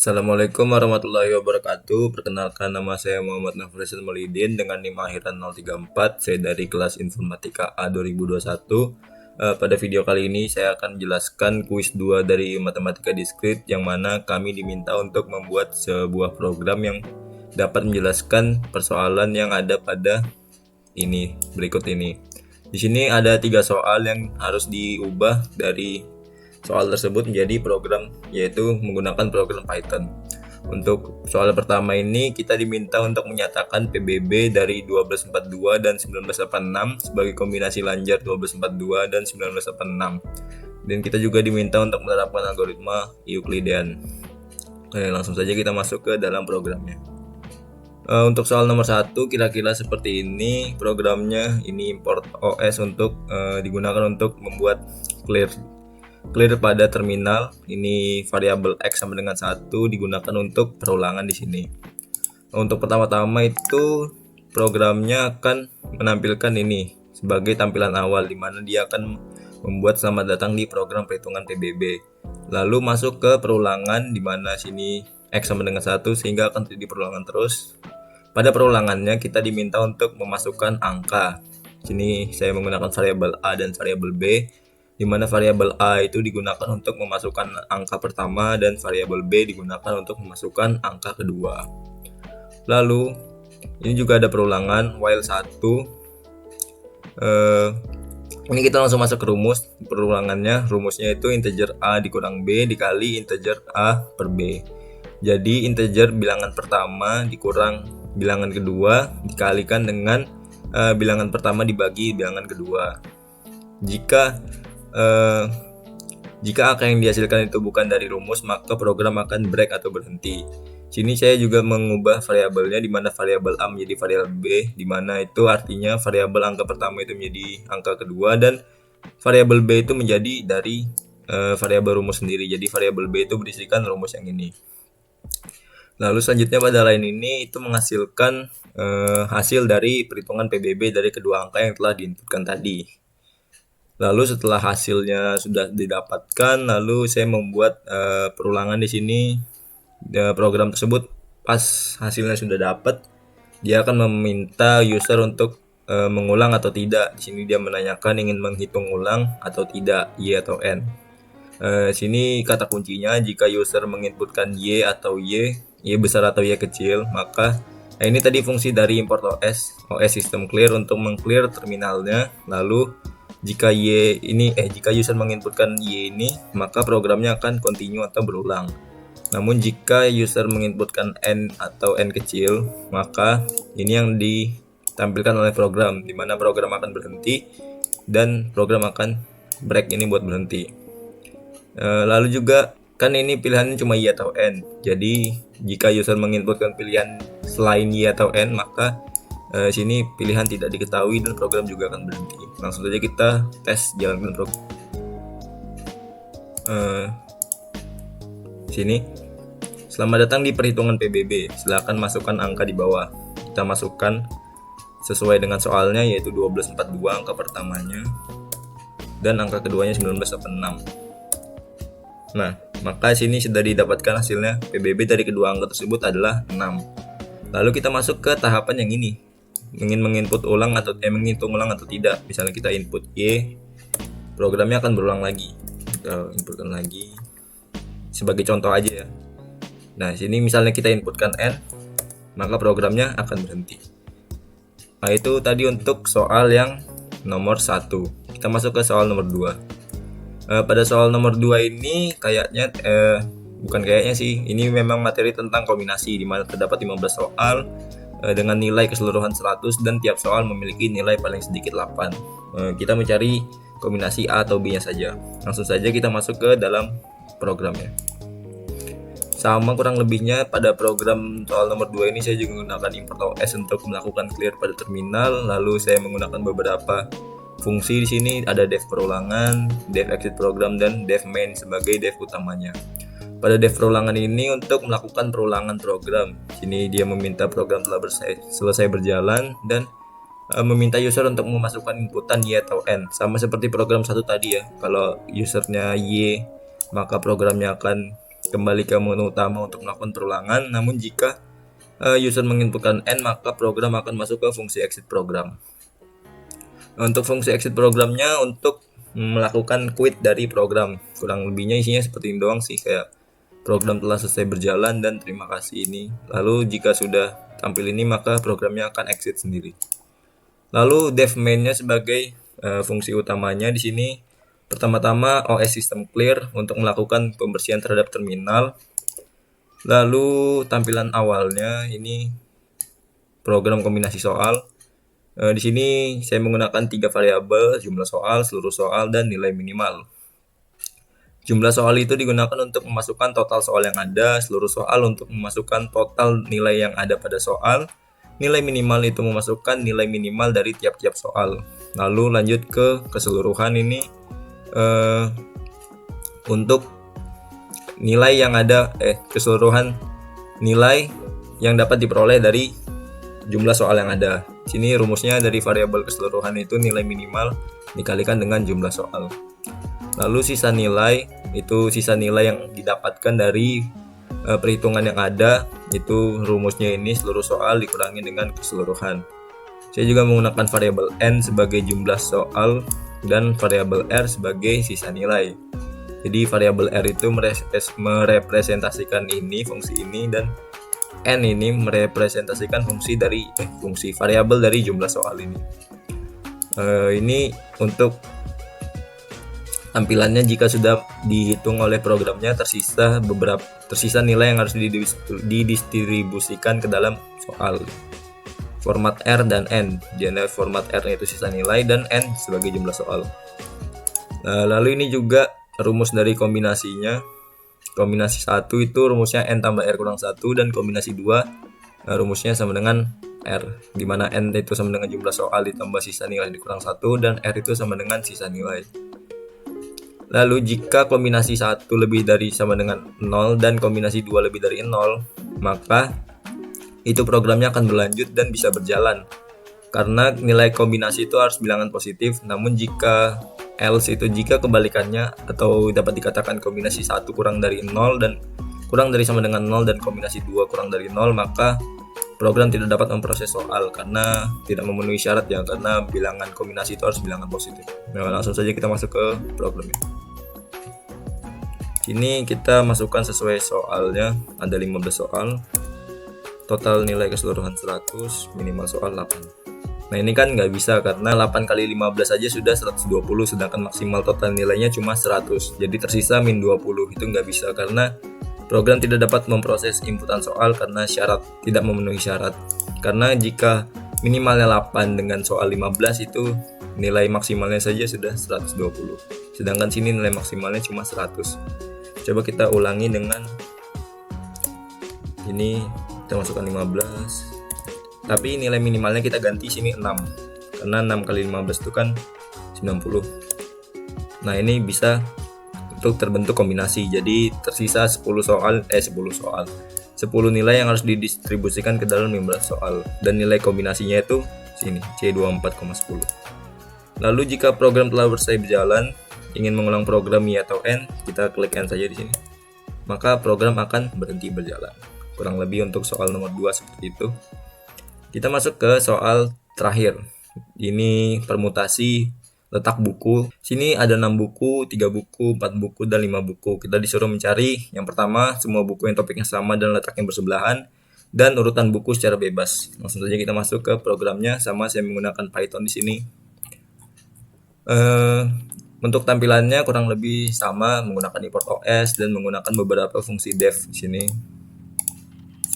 Assalamualaikum warahmatullahi wabarakatuh. Perkenalkan, nama saya Muhammad Nafrisan Maulidin dengan NIM akhiran 034. Saya dari kelas Informatika A 2021. Pada video kali ini saya akan menjelaskan kuis 2 dari Matematika Diskrit, yang mana kami diminta untuk membuat sebuah program yang dapat menjelaskan persoalan yang ada pada berikut ini. Di sini ada 3 soal yang harus diubah dari soal tersebut menjadi program, yaitu menggunakan program Python. Untuk soal pertama ini kita diminta untuk menyatakan PBB dari 1242 dan 1986 sebagai kombinasi lanjar 1242 dan 1986. Dan kita juga diminta untuk menerapkan algoritma Euclidean. Oke, langsung saja kita masuk ke dalam programnya. Untuk soal nomor 1 kira-kira seperti ini programnya. Ini import OS untuk digunakan untuk membuat clear pada terminal. Ini variabel X sama dengan 1 digunakan untuk perulangan di sini. Untuk pertama-tama itu programnya akan menampilkan ini sebagai tampilan awal, di mana dia akan membuat selamat datang di program perhitungan PBB. Lalu masuk ke perulangan, di mana sini X sama dengan 1 sehingga akan terjadi perulangan terus. Pada perulangannya kita diminta untuk memasukkan angka. Sini saya menggunakan variabel A dan variabel B, di mana variabel A itu digunakan untuk memasukkan angka pertama dan variabel B digunakan untuk memasukkan angka kedua. Lalu ini juga ada perulangan while 1. Ini kita langsung masuk ke rumus perulangannya. Rumusnya itu integer A dikurang B dikali integer A per B. Jadi integer bilangan pertama dikurang bilangan kedua dikalikan dengan bilangan pertama dibagi bilangan kedua. Jika angka yang dihasilkan itu bukan dari rumus, maka program akan break atau berhenti. Sini saya juga mengubah variabelnya, di mana variabel A menjadi variabel B, di mana itu artinya variabel angka pertama itu menjadi angka kedua dan variabel B itu menjadi dari variabel rumus sendiri. Jadi variabel B itu berisikan rumus yang ini. Lalu selanjutnya pada line ini itu menghasilkan hasil dari perhitungan PBB dari kedua angka yang telah diinputkan tadi. Lalu setelah hasilnya sudah didapatkan, lalu saya membuat perulangan di sini. Program tersebut pas hasilnya sudah dapat, dia akan meminta user untuk mengulang atau tidak. Di sini dia menanyakan ingin menghitung ulang atau tidak, Y atau N. Sini kata kuncinya, jika user menginputkan Y atau Y besar atau Y kecil, maka ini tadi fungsi dari import OS system clear untuk mengclear terminalnya. Lalu jika jika user menginputkan Y ini, maka programnya akan continue atau berulang. Namun jika user menginputkan N atau N kecil, maka ini yang ditampilkan oleh program, di mana program akan berhenti dan program akan break ini buat berhenti. Lalu juga kan ini pilihannya cuma Y atau N. Jadi jika user menginputkan pilihan selain Y atau N, maka sini pilihan tidak diketahui dan program juga akan berhenti. Langsung saja kita tes jalankan program. Sini, selamat datang di perhitungan PBB. Silakan masukkan angka di bawah. Kita masukkan sesuai dengan soalnya, yaitu 1242 angka pertamanya dan angka keduanya 1986. Nah, maka sini sudah didapatkan hasilnya. PBB dari kedua angka tersebut adalah 6. Lalu kita masuk ke tahapan yang ini, ingin menginput ulang atau menghitung ulang atau tidak. Misalnya kita input Y, programnya akan berulang lagi. Kita inputkan lagi sebagai contoh aja ya. Nah, sini misalnya kita inputkan N, maka programnya akan berhenti. Nah, itu tadi untuk soal yang nomor 1. Kita masuk ke soal nomor 2. Pada soal nomor 2 ini kayaknya bukan kayaknya sih, ini memang materi tentang kombinasi, di mana terdapat 15 soal dengan nilai keseluruhan 100 dan tiap soal memiliki nilai paling sedikit 8. Kita mencari kombinasi A atau B-nya saja. Langsung saja kita masuk ke dalam programnya. Sama kurang lebihnya pada program soal nomor 2 ini saya juga menggunakan import OS untuk melakukan clear pada terminal. Lalu saya menggunakan beberapa fungsi di sini, ada def perulangan, def exit program, dan def main sebagai def utamanya. Pada def perulangan ini untuk melakukan perulangan program. Sini dia meminta program telah selesai berjalan dan meminta user untuk memasukkan inputan Y atau N. Sama seperti program 1 tadi ya. Kalau usernya Y, maka programnya akan kembali ke menu utama untuk melakukan perulangan. Namun jika user menginputkan N, maka program akan masuk ke fungsi exit program. Untuk fungsi exit programnya untuk melakukan quit dari program. Kurang lebihnya isinya seperti ini doang sih, kayak program telah selesai berjalan dan terima kasih ini. Lalu jika sudah tampil ini, maka programnya akan exit sendiri. Lalu dev main-nya sebagai fungsi utamanya di sini. Pertama-tama OS system clear untuk melakukan pembersihan terhadap terminal. Lalu tampilan awalnya ini program kombinasi soal. Di sini saya menggunakan 3 variabel, jumlah soal, seluruh soal, dan nilai minimal. Jumlah soal itu digunakan untuk memasukkan total soal yang ada, seluruh soal untuk memasukkan total nilai yang ada pada soal, nilai minimal itu memasukkan nilai minimal dari tiap-tiap soal. Lalu lanjut ke keseluruhan ini untuk nilai yang ada keseluruhan nilai yang dapat diperoleh dari jumlah soal yang ada. Sini rumusnya dari variabel keseluruhan itu nilai minimal dikalikan dengan jumlah soal. Lalu sisa nilai itu sisa nilai yang didapatkan dari perhitungan yang ada, itu rumusnya ini seluruh soal dikurangi dengan keseluruhan. Saya juga menggunakan variabel N sebagai jumlah soal dan variabel R sebagai sisa nilai. Jadi variabel R itu merepresentasikan ini, fungsi ini, dan N ini merepresentasikan fungsi variabel dari jumlah soal ini. Ini untuk tampilannya jika sudah dihitung oleh programnya tersisa nilai yang harus didistribusikan ke dalam soal. Format R dan N. Jadi format R itu sisa nilai dan N sebagai jumlah soal. Lalu ini juga rumus dari kombinasinya. Kombinasi 1 itu rumusnya N tambah R kurang 1, dan kombinasi 2 rumusnya sama dengan R, di mana N itu sama dengan jumlah soal ditambah sisa nilai dikurang 1, dan R itu sama dengan sisa nilai. Lalu jika kombinasi 1 lebih dari sama dengan 0 dan kombinasi 2 lebih dari 0, maka itu programnya akan berlanjut dan bisa berjalan. Karena nilai kombinasi itu harus bilangan positif, namun jika else itu jika kebalikannya, atau dapat dikatakan kombinasi 1 kurang dari 0 dan kurang dari sama dengan 0 dan kombinasi 2 kurang dari 0, maka program tidak dapat memproses soal karena tidak memenuhi syarat ya, karena bilangan kombinasi itu harus bilangan positif. Nah, langsung saja kita masuk ke programnya. Sini kita masukkan sesuai soalnya, ada 15 soal. Total nilai keseluruhan 100, minimal soal 8. Nah ini kan nggak bisa karena 8 kali 15 aja sudah 120, sedangkan maksimal total nilainya cuma 100. Jadi tersisa min 20, itu nggak bisa karena program tidak dapat memproses inputan soal karena syarat tidak memenuhi syarat. Karena jika minimalnya 8 dengan soal 15 itu nilai maksimalnya saja sudah 120. Sedangkan sini nilai maksimalnya cuma 100. Coba kita ulangi dengan ini, kita masukkan 15. Tapi nilai minimalnya kita ganti sini 6. Karena 6 kali 15 itu kan 90. Nah, ini bisa untuk terbentuk kombinasi. Jadi tersisa 10 nilai yang harus didistribusikan ke dalam 15 soal, dan nilai kombinasinya itu sini C24,10. Lalu jika program telah selesai berjalan, ingin mengulang program Y atau N, kita klik N saja di sini. Maka program akan berhenti berjalan. Kurang lebih untuk soal nomor 2 seperti itu. Kita masuk ke soal terakhir. Ini permutasi letak buku. Sini ada 6 buku, 3 buku, 4 buku, dan 5 buku. Kita disuruh mencari yang pertama semua buku yang topiknya sama dan letaknya bersebelahan, dan urutan buku secara bebas. Langsung saja kita masuk ke programnya, sama saya menggunakan Python di sini. Untuk tampilannya kurang lebih sama, menggunakan import OS dan menggunakan beberapa fungsi dev di sini.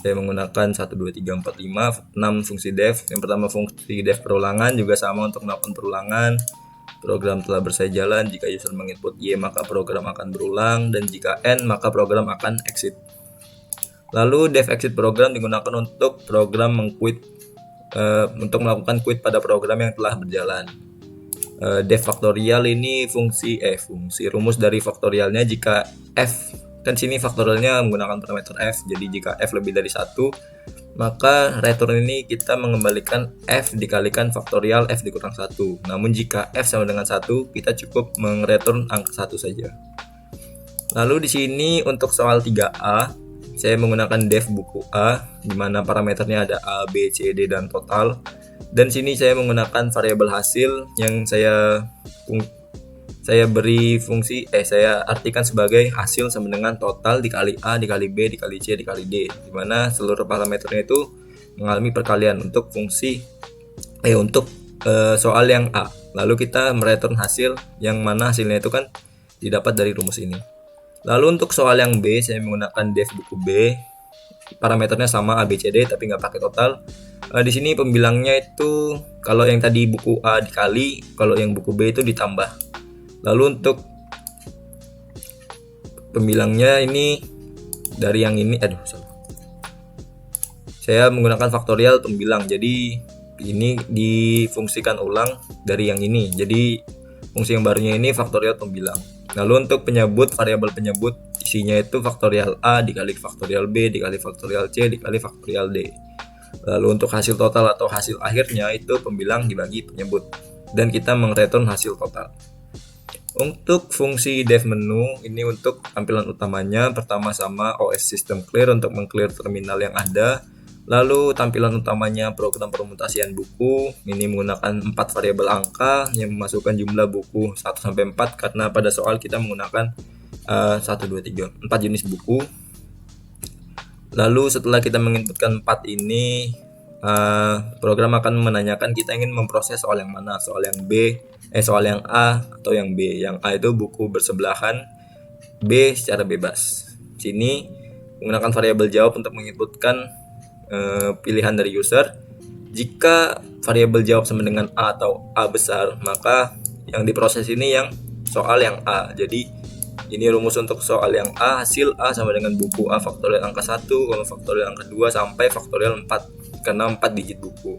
Saya menggunakan 1, 2, 3, 4, 5, 6 fungsi dev. Yang pertama fungsi dev perulangan, juga sama untuk melakukan perulangan. Program telah selesai jalan, jika user menginput Y maka program akan berulang, dan jika N maka program akan exit. Lalu dev exit program digunakan untuk program untuk melakukan quit pada program yang telah berjalan. Def faktorial ini fungsi rumus dari faktorialnya jika f, kan sini faktorialnya menggunakan parameter f, jadi jika f lebih dari 1 maka return ini kita mengembalikan f dikalikan faktorial f dikurang 1. Namun jika f sama dengan 1 kita cukup mengreturn angka 1 saja. Lalu di sini untuk soal 3A, saya menggunakan def buku A, di mana parameternya ada A, B, C, D, dan total. Dan sini saya menggunakan variabel hasil yang saya beri fungsi, saya artikan sebagai hasil sama dengan total dikali A, dikali B, dikali C, dikali D, di mana seluruh parameternya itu mengalami perkalian untuk fungsi, untuk soal yang A. Lalu kita mereturn hasil yang mana hasilnya itu kan didapat dari rumus ini. Lalu untuk soal yang B, saya menggunakan def buku B, parameternya sama A, B, C, D, tapi nggak pakai total. Di sini pembilangnya itu kalau yang tadi buku A dikali, kalau yang buku B itu ditambah. Lalu untuk pembilangnya ini dari yang ini, saya menggunakan faktorial pembilang, jadi ini difungsikan ulang dari yang ini, jadi fungsi yang barunya ini faktorial pembilang. Lalu untuk penyebut, variabel penyebut isinya itu faktorial A dikali faktorial B dikali faktorial C dikali faktorial D. Lalu untuk hasil total atau hasil akhirnya itu pembilang dibagi penyebut, dan kita mereturn hasil total. Untuk fungsi def menu ini untuk tampilan utamanya, pertama sama OS system clear untuk mengclear terminal yang ada. Lalu tampilan utamanya program permutasian buku, ini menggunakan 4 variabel angka yang memasukkan jumlah buku 1 sampai 4 karena pada soal kita menggunakan 1, 2, 3, 4 jenis buku. Lalu setelah kita menginputkan 4 ini, program akan menanyakan kita ingin memproses soal yang mana, soal yang B, soal yang A atau yang B. Yang A itu buku bersebelahan, B secara bebas. Sini menggunakan variabel jawab untuk menginputkan pilihan dari user. Jika variabel jawab sama dengan A atau A besar, maka yang diproses ini yang soal yang A. Jadi ini rumus untuk soal yang A, hasil A sama dengan buku A faktorial angka 1, faktorial angka 2 sampai faktorial 4 karena 4 digit buku.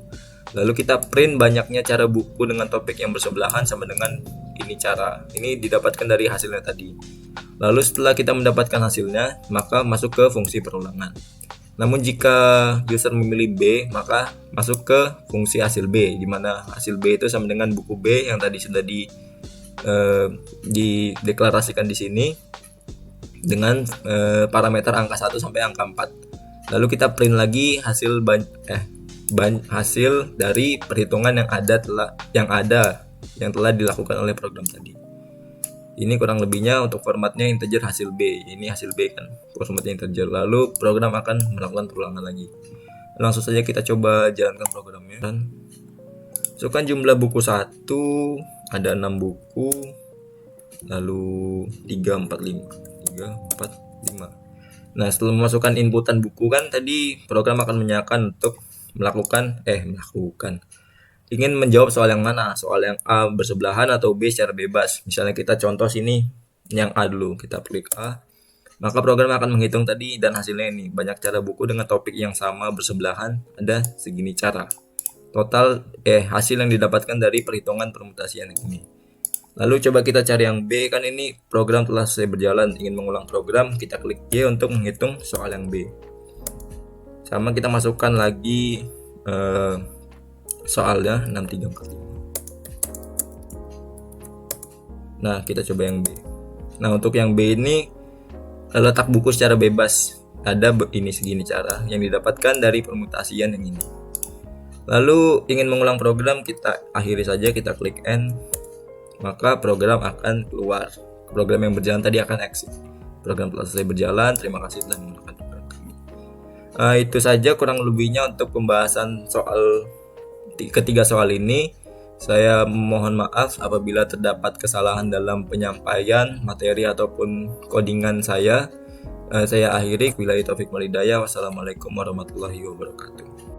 Lalu kita print banyaknya cara buku dengan topik yang bersebelahan sama dengan ini cara. Ini didapatkan dari hasilnya tadi. Lalu setelah kita mendapatkan hasilnya, maka masuk ke fungsi perulangan. Namun jika user memilih B, maka masuk ke fungsi hasil B, di mana hasil B itu sama dengan buku B yang tadi sudah dideklarasikan di sini dengan parameter angka 1 sampai angka 4. Lalu kita print lagi hasil hasil dari perhitungan yang telah dilakukan oleh program tadi. Ini kurang lebihnya untuk formatnya integer hasil B. Ini hasil B kan, formatnya integer. Lalu program akan melakukan perulangan lagi. Langsung saja kita coba jalankan programnya. Masukkan jumlah buku 1, ada 6 buku. Lalu 3, 4, 5. Nah, setelah memasukkan inputan buku kan tadi program akan menanyakan untuk ingin menjawab soal yang mana, soal yang A bersebelahan atau B secara bebas. Misalnya kita contoh sini yang A dulu, kita klik A, maka program akan menghitung tadi dan hasilnya ini banyak cara buku dengan topik yang sama bersebelahan, ada segini cara. Total hasil yang didapatkan dari perhitungan permutasian ini. Lalu coba kita cari yang B, kan ini program telah selesai berjalan, ingin mengulang program, kita klik Y untuk menghitung soal yang B. Sama kita masukkan lagi soalnya 6345. Nah, kita coba yang B. Nah, untuk yang B ini letak buku secara bebas. Ada ini segini cara yang didapatkan dari permutasian yang ini. Lalu ingin mengulang program, kita akhiri saja, kita klik N. Maka program akan keluar. Program yang berjalan tadi akan exit. Program telah selesai berjalan. Terima kasih telah menggunakan program kami. Itu saja kurang lebihnya untuk pembahasan soal ketiga soal ini. Saya mohon maaf apabila terdapat kesalahan dalam penyampaian materi ataupun codingan saya. Saya akhiri. Wabillahi taufik wal hidayah. Wassalamualaikum warahmatullahi wabarakatuh.